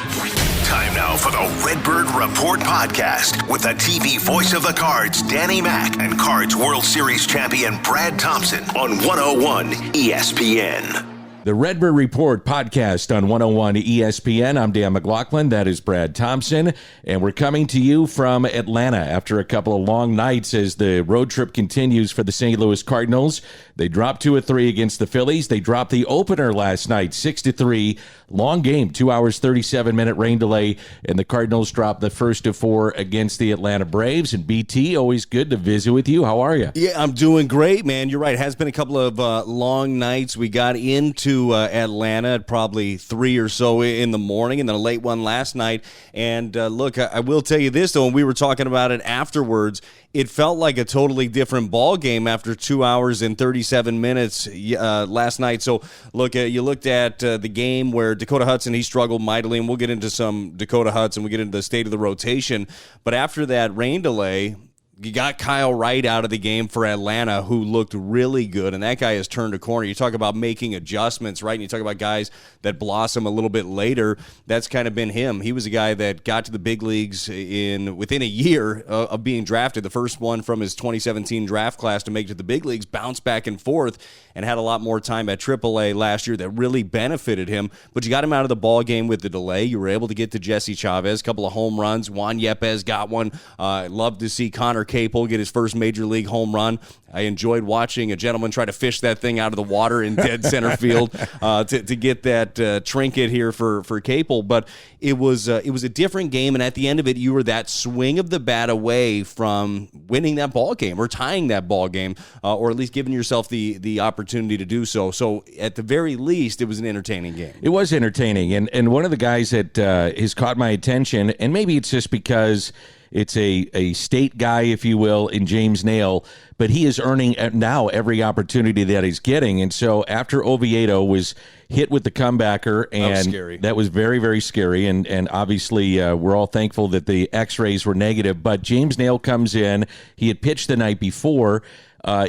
Time now for the Redbird Report podcast with the TV voice of the Cards, Danny Mac, and Cards World Series champion Brad Thompson on 101 ESPN. The Redbird Report podcast on 101 ESPN. I'm Dan McLaughlin. That is Brad Thompson. And we're coming to you from Atlanta after a couple of long nights as the road trip continues for the St. Louis Cardinals. They dropped 2 of 3 against the Phillies. They dropped the opener last night, 6-3. Long game, 2 hours, 37-minute rain delay. And the Cardinals dropped the first of 4 against the Atlanta Braves. And BT, always good to visit with you. How are you? Yeah, I'm doing great, man. You're right. It has been a couple of long nights. We got into Atlanta at probably 3 or so in the morning, and then a late one last night. And look, I will tell you this, though, when we were talking about it afterwards, it felt like a totally different ball game after 2 hours and 37 minutes last night. So, look, you looked at the game where Dakota Hudson, he struggled mightily, and we'll get into some Dakota Hudson. We'll get into the state of the rotation. But after that rain delay, you got Kyle Wright out of the game for Atlanta, who looked really good, and that guy has turned a corner. You talk about making adjustments, right? And you talk about guys that blossom a little bit later. That's kind of been him. He was a guy that got to the big leagues within a year of being drafted, the first one from his 2017 draft class to make it to the big leagues, bounced back and forth, and had a lot more time at AAA last year that really benefited him. But you got him out of the ball game with the delay. You were able to get to Jesse Chavez, a couple of home runs. Juan Yepez got one. Love to see Connor Capel get his first major league home run. I enjoyed watching a gentleman try to fish that thing out of the water in dead center field to get that trinket here for Capel. But it was a different game, and at the end of it, you were that swing of the bat away from winning that ball game or tying that ball game, or at least giving yourself the opportunity to do so. So at the very least, it was an entertaining game. It was entertaining, and one of the guys that has caught my attention, and maybe it's just because it's a state guy, if you will, in James Naile, but he is earning now every opportunity that he's getting. And so after Oviedo was hit with the comebacker, and that was very, very scary. And obviously we're all thankful that the x-rays were negative. But James Naile comes in. He had pitched the night before.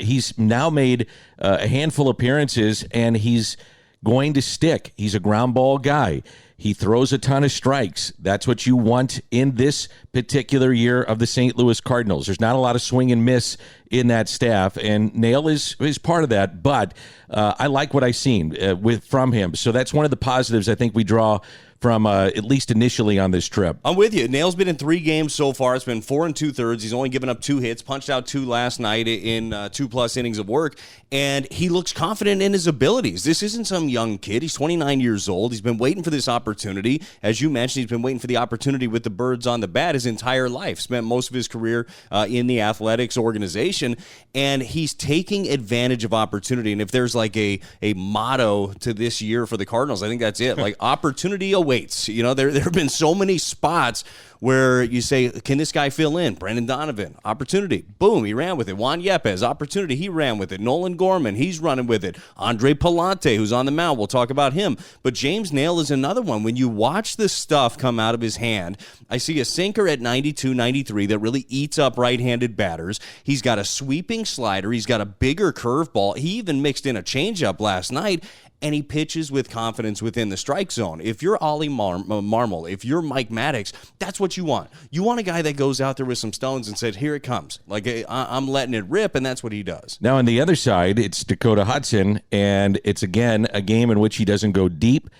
He's now made a handful of appearances, and he's going to stick. He's a ground ball guy. He throws a ton of strikes. That's what you want in this particular year of the St. Louis Cardinals. There's not a lot of swing and miss in that staff, and Naile is part of that, but I like what I've seen from him. So that's one of the positives I think we draw from at least initially on this trip. I'm with you. Naile's been in 3 games so far. It's been 4 2/3. He's only given up 2 hits, punched out 2 last night in 2+ innings of work, and he looks confident in his abilities. This isn't some young kid. He's 29 years old. He's been waiting for this opportunity. As you mentioned, he's been waiting for the opportunity with the Birds on the bat his entire life. Spent most of his career in the athletics organization, and he's taking advantage of opportunity. And if there's like a motto to this year for the Cardinals, I think that's it. Like, opportunity awaits. You know, there have been so many spots where you say, can this guy fill in? Brendan Donovan, opportunity. Boom, he ran with it. Juan Yepez, opportunity. He ran with it. Nolan Gorman, he's running with it. Andre Pallante, who's on the mound, we'll talk about him. But James Naile is another one. When you watch the stuff come out of his hand, I see a sinker at 92, 93 that really eats up right-handed batters. He's got a sweeping slider. He's got a bigger curveball. He even mixed in a changeup last night, and he pitches with confidence within the strike zone. If you're Ollie Marmol, if you're Mike Maddox, that's what you want. You want a guy that goes out there with some stones and says, here it comes. Like, I'm letting it rip, and that's what he does. Now, on the other side, it's Dakota Hudson, and it's, again, a game in which he doesn't go deep.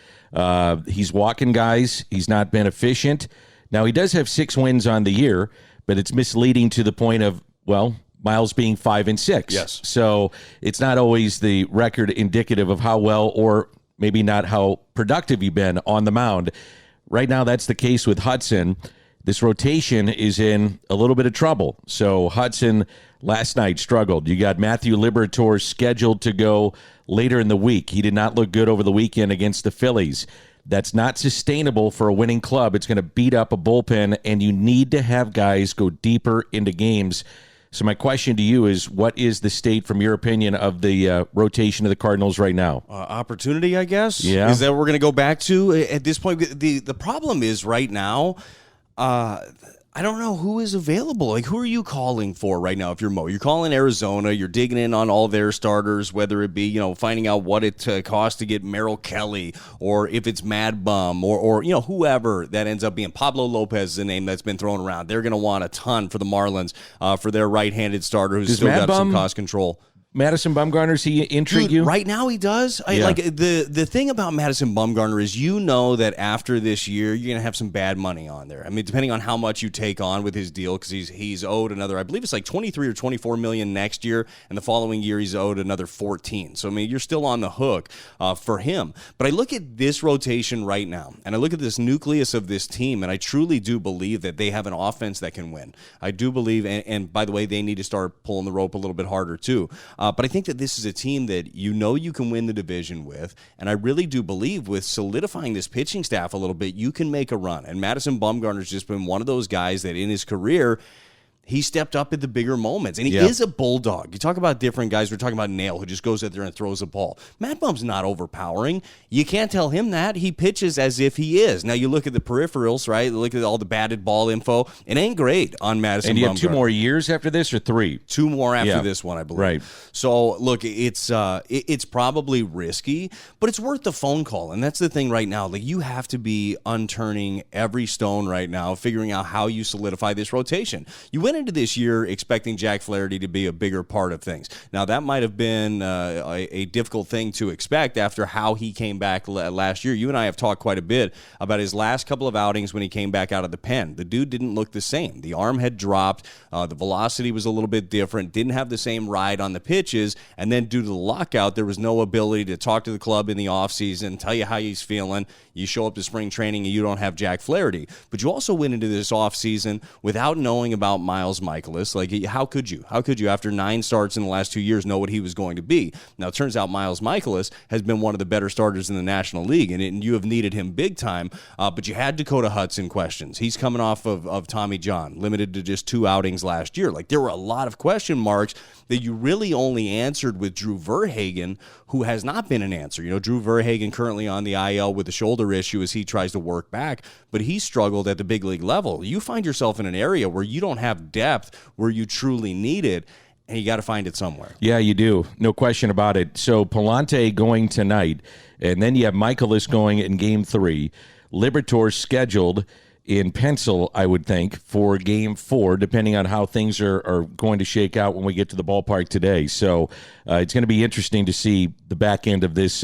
He's walking guys. He's not been efficient. Now, he does have 6 wins on the year, but it's misleading to the point of, well, Miles being 5-6. Yes. So it's not always the record indicative of how well or maybe not how productive you've been on the mound. Right now, that's the case with Hudson. This rotation is in a little bit of trouble. So Hudson last night struggled. You got Matthew Liberatore scheduled to go later in the week. He did not look good over the weekend against the Phillies. That's not sustainable for a winning club. It's going to beat up a bullpen, and you need to have guys go deeper into games. So my question to you is, what is the state, from your opinion, of the rotation of the Cardinals right now? Opportunity, I guess? Yeah. Is that what we're going to go back to at this point? The problem is right now, I don't know who is available. Like, who are you calling for right now if you're Mo? You're calling Arizona. You're digging in on all their starters, whether it be, finding out what it costs to get Merrill Kelly, or if it's Mad Bum, or whoever that ends up being. Pablo Lopez is a name that's been thrown around. They're going to want a ton for the Marlins for their right-handed starter who's still got some cost control. Madison Bumgarner, does he intrigue you? Right now he does. Like the thing about Madison Bumgarner is that after this year you're going to have some bad money on there. I mean, depending on how much you take on with his deal, because he's owed another, I believe it's like 23 or 24 million next year, and the following year he's owed another 14. So I mean, you're still on the hook for him. But I look at this rotation right now, and I look at this nucleus of this team, and I truly do believe that they have an offense that can win. I do believe, and by the way, they need to start pulling the rope a little bit harder too. But I think that this is a team that you can win the division with, and I really do believe with solidifying this pitching staff a little bit, you can make a run. And Madison Bumgarner's just been one of those guys that in his career, he stepped up at the bigger moments, and he is a bulldog. You talk about different guys. We're talking about Naile, who just goes out there and throws a ball. Matt Bum's not overpowering. You can't tell him that. He pitches as if he is. Now, you look at the peripherals, right? Look at all the batted ball info. It ain't great on Madison Bumgarner. And you have 2 more years after this, or 3? 2 more after this one, I believe. Right. So, look, it's probably risky, but it's worth the phone call, and that's the thing right now. Like, you have to be unturning every stone right now, figuring out how you solidify this rotation. You went into this year expecting Jack Flaherty to be a bigger part of things. Now, that might have been a difficult thing to expect after how he came back last year. You and I have talked quite a bit about his last couple of outings when he came back out of the pen. The dude didn't look the same. The arm had dropped. The velocity was a little bit different. Didn't have the same ride on the pitches. And then due to the lockout, there was no ability to talk to the club in the offseason, tell you how he's feeling. You show up to spring training and you don't have Jack Flaherty. But you also went into this offseason without knowing about Miles Michaelis. Like, how could you? How could you, after 9 starts in the last 2 years, know what he was going to be? Now, it turns out Miles Michaelis has been one of the better starters in the National League, and you have needed him big time. But you had Dakota Hudson questions. He's coming off of Tommy John, limited to just 2 outings last year. Like, there were a lot of question marks that you really only answered with Drew Verhagen, who has not been an answer. Drew Verhagen currently on the IL with a shoulder issue as he tries to work back, but he struggled at the big league level. You find yourself in an area where you don't have depth where you truly need it, and you got to find it somewhere. Yeah, you do. No question about it. So Pallante going tonight, and then you have Michaelis going in Game 3. Liberatore scheduled in pencil, I would think, for Game 4, depending on how things are going to shake out when we get to the ballpark today. So it's going to be interesting to see the back end of this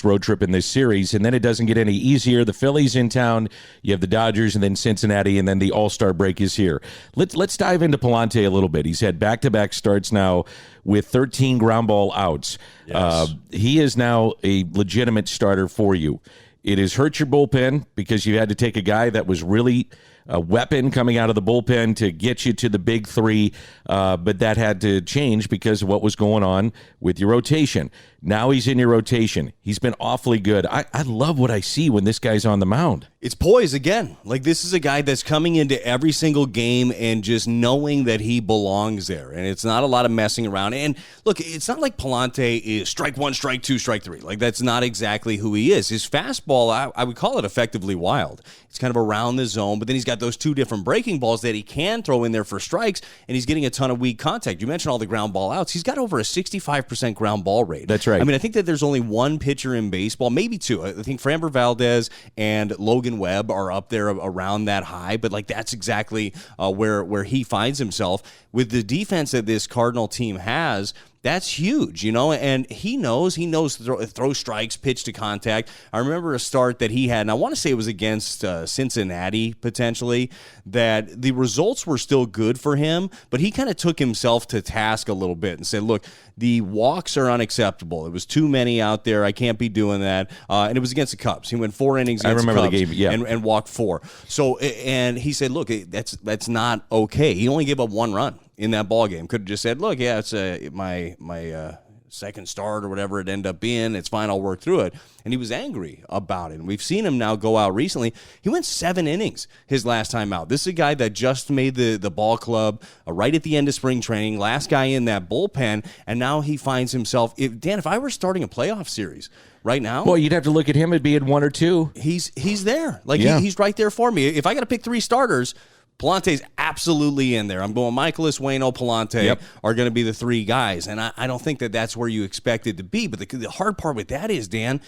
road trip in this series. And then it doesn't get any easier. The Phillies in town, you have the Dodgers, and then Cincinnati, and then the All-Star break is here. Let's dive into Pallante a little bit. He's had back-to-back starts now with 13 ground ball outs. Yes. He is now a legitimate starter for you. It has hurt your bullpen because you had to take a guy that was really a weapon coming out of the bullpen to get you to the big 3, but that had to change because of what was going on with your rotation. Now he's in your rotation. He's been awfully good. I love what I see when this guy's on the mound. It's poise again. Like, this is a guy that's coming into every single game and just knowing that he belongs there. And it's not a lot of messing around. And look, it's not like Pallante is strike 1, strike 2, strike 3. Like, that's not exactly who he is. His fastball, I would call it effectively wild. It's kind of around the zone, but then he's got those 2 different breaking balls that he can throw in there for strikes, and he's getting a ton of weak contact. You mentioned all the ground ball outs. He's got over a 65% ground ball rate. That's right. I mean, I think that there's only 1 pitcher in baseball, maybe 2. I think Framber Valdez and Logan Webb are up there around that high, but like, that's exactly where he finds himself. With the defense that this Cardinal team has, that's huge, and he knows throw strikes, pitch to contact. I remember a start that he had, and I want to say it was against Cincinnati, potentially, that the results were still good for him, but he kind of took himself to task a little bit and said, look, the walks are unacceptable. It was too many out there. I can't be doing that. And it was against the Cubs. He went 4 innings against the Cubs. The game, yeah. and walked 4. So, and he said, look, that's not okay. He only gave up 1 run in that ball game. Could have just said, look, yeah, it's my second start or whatever it ended up being. It's fine. I'll work through it. And he was angry about it. And we've seen him now go out recently. He went 7 innings his last time out. This is a guy that just made the ball club right at the end of spring training, last guy in that bullpen, and now he finds himself. If I were starting a playoff series right now, well, you'd have to look at him at being 1 or 2. He's there. Like, yeah. He's right there for me. If I got to pick 3 starters, Pallante's absolutely in there. I'm going Michaelis, Waino, Pallante are going to be the three guys, and I don't think that that's where you expect it to be. But the hard part with that is, Dan,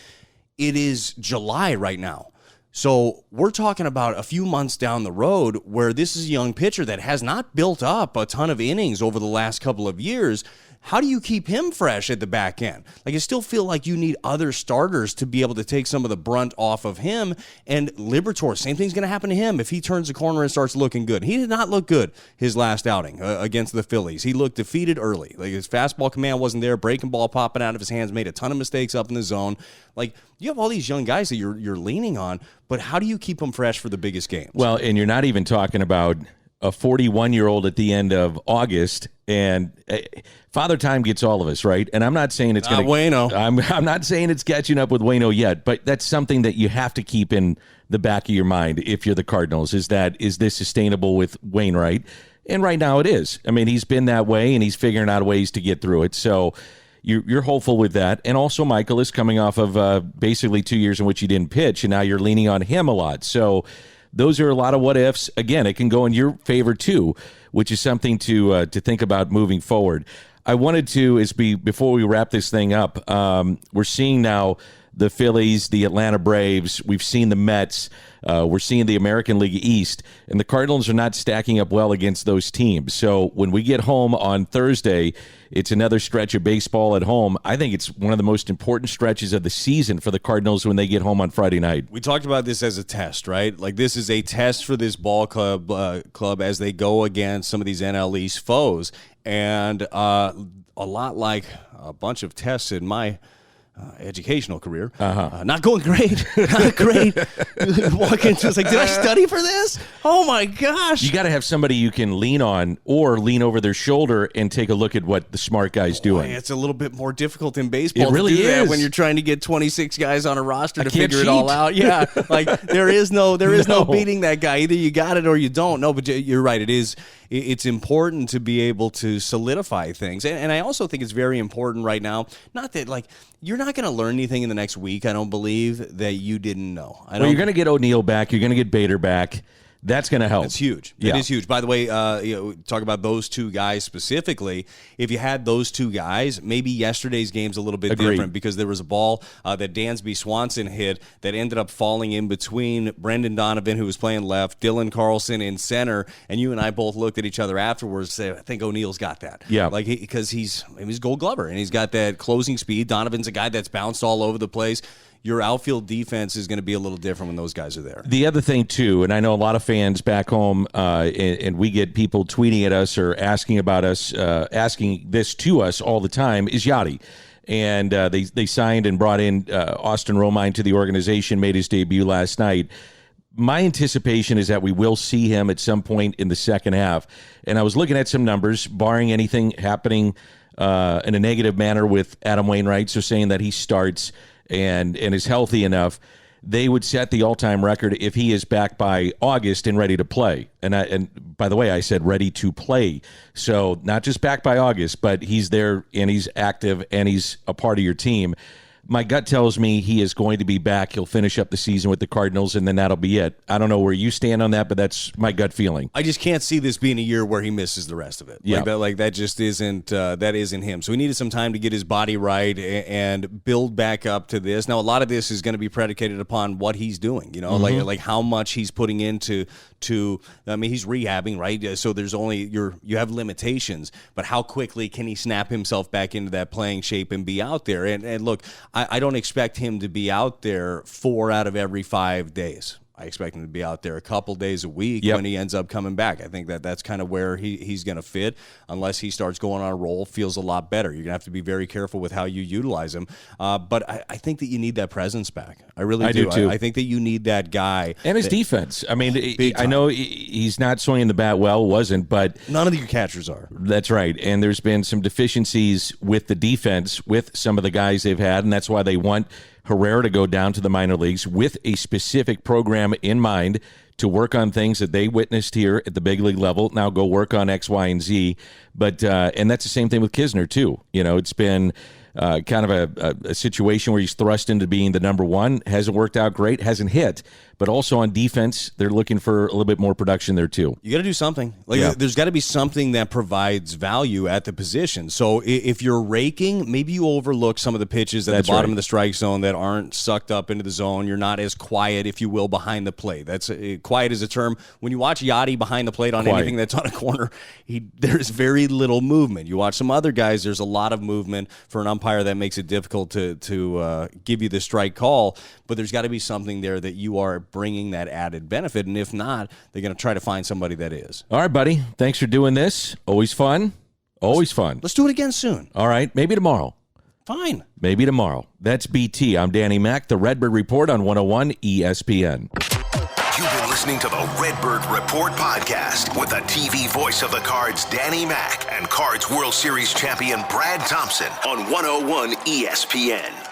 it is July right now. So we're talking about a few months down the road where this is a young pitcher that has not built up a ton of innings over the last couple of years. How do you keep him fresh at the back end? Like, I still feel like you need other starters to be able to take some of the brunt off of him. And Liberatore, same thing's going to happen to him if he turns the corner and starts looking good. He did not look good his last outing against the Phillies. He looked defeated early. Like, his fastball command wasn't there. Breaking ball popping out of his hands, made a ton of mistakes up in the zone. Like, you have all these young guys that you're leaning on, but how do you keep them fresh for the biggest games? Well, and you're not even talking about a 41-year-old at the end of August, and Father Time gets all of us, right? And I'm not saying it's going to Waino. I'm not saying it's catching up with Waino yet, but that's something that you have to keep in the back of your mind if you're the Cardinals. Is this sustainable with Wainwright? And right now it is. I mean, he's been that way, and he's figuring out ways to get through it. So you're hopeful with that. And also Michael is coming off of basically 2 years in which he didn't pitch, and now you're leaning on him a lot. So those are a lot of what ifs. Again, it can go in your favor too, which is something to think about moving forward. I wanted to, before we wrap this thing up, we're seeing now the Phillies, the Atlanta Braves, we've seen the Mets, we're seeing the American League East, and the Cardinals are not stacking up well against those teams. So when we get home on Thursday, it's another stretch of baseball at home. I think it's one of the most important stretches of the season for the Cardinals when they get home on Friday night. We talked about this as a test, right? Like, this is a test for this ball club as they go against some of these NL East foes. And a lot like a bunch of tests in my educational career. Not going great. Not great. Walking into it's like, did I study for this? Oh, my gosh. You got to have somebody you can lean on or lean over their shoulder and take a look at what the smart guy's doing. It's a little bit more difficult in baseball it really to do is. that when you're trying to get 26 guys on a roster to figure it all out. Yeah, like there is no beating that guy. Either you got it or you don't. No, but you're right. It's important to be able to solidify things. And I also think it's very important right now, not that, like, you're not going to learn anything in the next week, I don't believe, that you didn't know. Well, you're going to get O'Neill back. You're going to get Bader back. That's going to help. It's huge. Yeah. It is huge. By the way, talk about those two guys specifically. If you had those two guys, maybe yesterday's game's a little bit different because there was a ball that Dansby Swanson hit that ended up falling in between Brendan Donovan, who was playing left, Dylan Carlson in center, and you and I both looked at each other afterwards and said, I think O'Neill's got that. Yeah. Like, because he's Gold Glover, and he's got that closing speed. Donovan's a guy that's bounced all over the place. Your outfield defense is going to be a little different when those guys are there. The other thing, too, and I know a lot of fans back home, and we get people tweeting at us or asking about us, asking this to us all the time, is Yadi. And they signed and brought in Austin Romine to the organization, made his debut last night. My anticipation is that we will see him at some point in the second half. And I was looking at some numbers, barring anything happening in a negative manner with Adam Wainwright, so saying that he starts and is healthy enough, they would set the all-time record if he is back by August and ready to play. And by the way, I said ready to play. So not just back by August, but he's there and he's active and he's a part of your team. My gut tells me he is going to be back. He'll finish up the season with the Cardinals, and then that'll be it. I don't know where you stand on that, but that's my gut feeling. I just can't see this being a year where he misses the rest of it. Yeah. That just isn't him. So he needed some time to get his body right and build back up to this. Now, a lot of this is going to be predicated upon what he's doing, like how much he's putting into he's rehabbing, right? So there's only you have limitations, but how quickly can he snap himself back into that playing shape and be out there? And look, I don't expect him to be out there 4 out of every 5 days. I expect him to be out there a couple days a week when he ends up coming back. I think that's kind of where he's going to fit unless he starts going on a roll, feels a lot better. You're going to have to be very careful with how you utilize him. But I think that you need that presence back. I really do. do too. I think that you need that guy. And his defense. I mean, I know he's not swinging the bat well, wasn't, but none of your catchers are. That's right. And there's been some deficiencies with the defense with some of the guys they've had, and that's why they want Herrera to go down to the minor leagues with a specific program in mind to work on things that they witnessed here at the big league level. Now go work on X, Y, and Z. But and that's the same thing with Kisner, too. It's been kind of a situation where he's thrust into being the number one. Hasn't worked out great, hasn't hit. but also on defense, they're looking for a little bit more production there too. You got to do something. There's got to be something that provides value at the position. So if you're raking, maybe you overlook some of the pitches at the bottom of the strike zone that aren't sucked up into the zone. You're not as quiet, if you will, behind the plate. That's quiet is a term. When you watch Yadi behind the plate on anything that's on a corner, there's very little movement. You watch some other guys, there's a lot of movement. For an umpire, that makes it difficult to give you the strike call. But there's got to be something there that you are bringing that added benefit. And if not, they're going to try to find somebody that is. All right, buddy. Thanks for doing this. Always fun. Always fun. Let's do it again soon. All right. Maybe tomorrow. Fine. Maybe tomorrow. That's BT. I'm Danny Mac, the Redbird Report on 101 ESPN. You've been listening to the Redbird Report podcast with the TV voice of the Cards, Danny Mac, and Cards World Series champion Brad Thompson on 101 ESPN.